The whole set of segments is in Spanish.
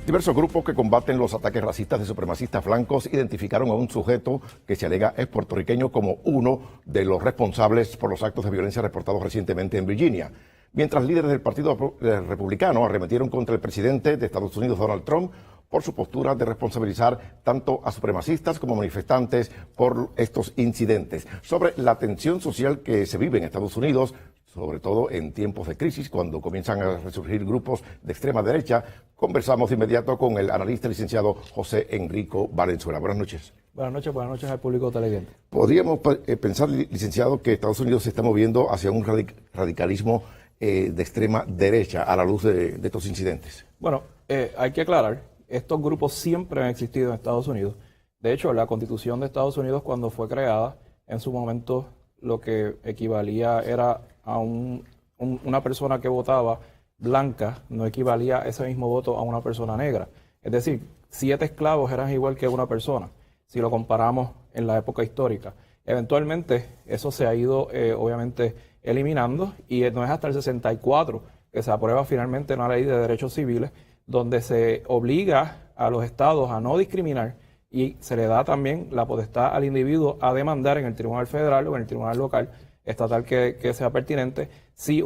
Diversos grupos que combaten los ataques racistas de supremacistas blancos identificaron a un sujeto que se alega es puertorriqueño como uno de los responsables por los actos de violencia reportados recientemente en Virginia. Mientras líderes del Partido Republicano arremetieron contra el presidente de Estados Unidos, Donald Trump, por su postura de responsabilizar tanto a supremacistas como manifestantes por estos incidentes. Sobre la tensión social que se vive en Estados Unidos, sobre todo en tiempos de crisis, cuando comienzan a resurgir grupos de extrema derecha, conversamos de inmediato con el analista licenciado José Enrico Valenzuela. Buenas noches. Buenas noches al público televidente. ¿Podríamos pensar, licenciado, que Estados Unidos se está moviendo hacia un radicalismo de extrema derecha a la luz de estos incidentes? Bueno, hay que aclarar, estos grupos siempre han existido en Estados Unidos. De hecho, la Constitución de Estados Unidos, cuando fue creada, en su momento lo que equivalía era a una persona que votaba blanca, no equivalía ese mismo voto a una persona negra. Es decir, 7 esclavos eran igual que una persona, si lo comparamos en la época histórica. Eventualmente, eso se ha ido, obviamente, eliminando, y no es hasta el 64 que se aprueba finalmente una ley de derechos civiles, donde se obliga a los estados a no discriminar y se le da también la potestad al individuo a demandar en el Tribunal Federal o en el Tribunal Local, estatal que sea pertinente, si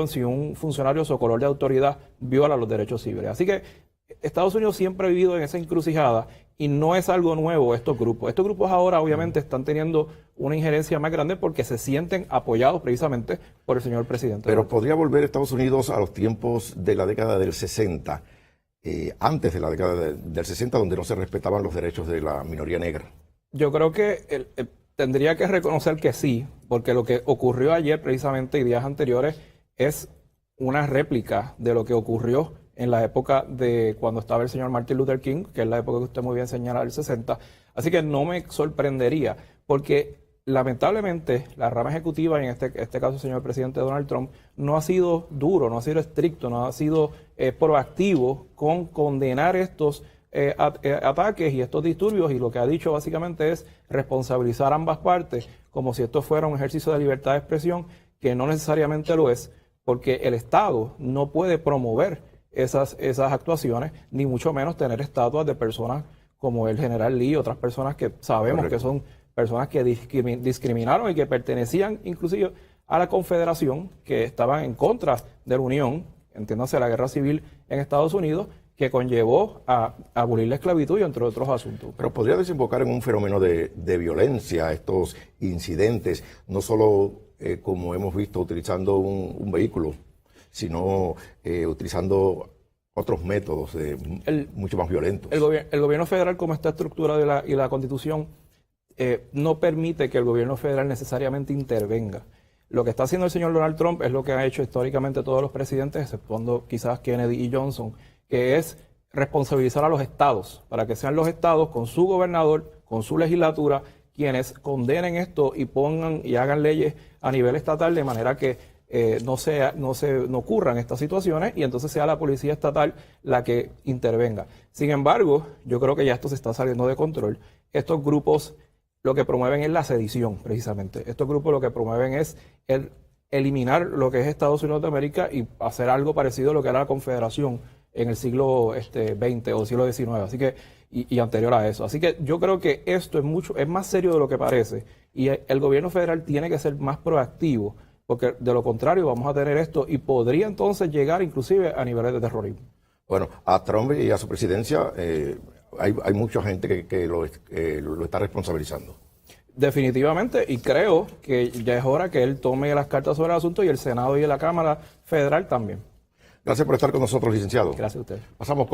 si un funcionario o color de autoridad viola los derechos civiles. Así que Estados Unidos siempre ha vivido en esa encrucijada y no es algo nuevo estos grupos. Estos grupos ahora obviamente están teniendo una injerencia más grande porque se sienten apoyados precisamente por el señor presidente. Pero podría volver Estados Unidos a los tiempos de la década del 60, antes de la década del 60, donde no se respetaban los derechos de la minoría negra. Yo creo que tendría que reconocer que sí, porque lo que ocurrió ayer precisamente y días anteriores es una réplica de lo que ocurrió en la época de cuando estaba el señor Martin Luther King, que es la época que usted muy bien señala, el 60. Así que no me sorprendería, porque lamentablemente la rama ejecutiva, en este caso el señor presidente Donald Trump, no ha sido duro, no ha sido estricto, no ha sido proactivo con condenar estos ataques y estos disturbios, y lo que ha dicho básicamente es responsabilizar a ambas partes como si esto fuera un ejercicio de libertad de expresión, que no necesariamente lo es, porque el Estado no puede promover esas actuaciones, ni mucho menos tener estatuas de personas como el general Lee y otras personas que sabemos Correcto. Que son personas que discriminaron y que pertenecían inclusive a la Confederación, que estaban en contra de la Unión, entiéndase la guerra civil en Estados Unidos, que conllevó a abolir la esclavitud y entre otros asuntos. Pero podría desembocar en un fenómeno de violencia estos incidentes, no solo como hemos visto utilizando un vehículo, sino utilizando otros métodos mucho más violentos. El gobierno federal, como está estructurado y la Constitución, no permite que el gobierno federal necesariamente intervenga. Lo que está haciendo el señor Donald Trump es lo que han hecho históricamente todos los presidentes, exceptuando quizás Kennedy y Johnson, que es responsabilizar a los estados, para que sean los estados con su gobernador, con su legislatura, quienes condenen esto y pongan y hagan leyes a nivel estatal de manera que no ocurran estas situaciones, y entonces sea la policía estatal la que intervenga. Sin embargo, yo creo que ya esto se está saliendo de control. Estos grupos lo que promueven es la sedición, precisamente. Estos grupos lo que promueven es eliminar lo que es Estados Unidos de América y hacer algo parecido a lo que era la Confederación en el siglo XX o siglo XIX, así que, y anterior a eso. Así que yo creo que esto es más serio de lo que parece, y el gobierno federal tiene que ser más proactivo, porque de lo contrario vamos a tener esto y podría entonces llegar inclusive a niveles de terrorismo. Bueno, a Trump y a su presidencia hay mucha gente que lo está responsabilizando. Definitivamente, y creo que ya es hora que él tome las cartas sobre el asunto, y el Senado y la Cámara Federal también. Gracias por estar con nosotros, licenciado. Gracias a usted. Pasamos con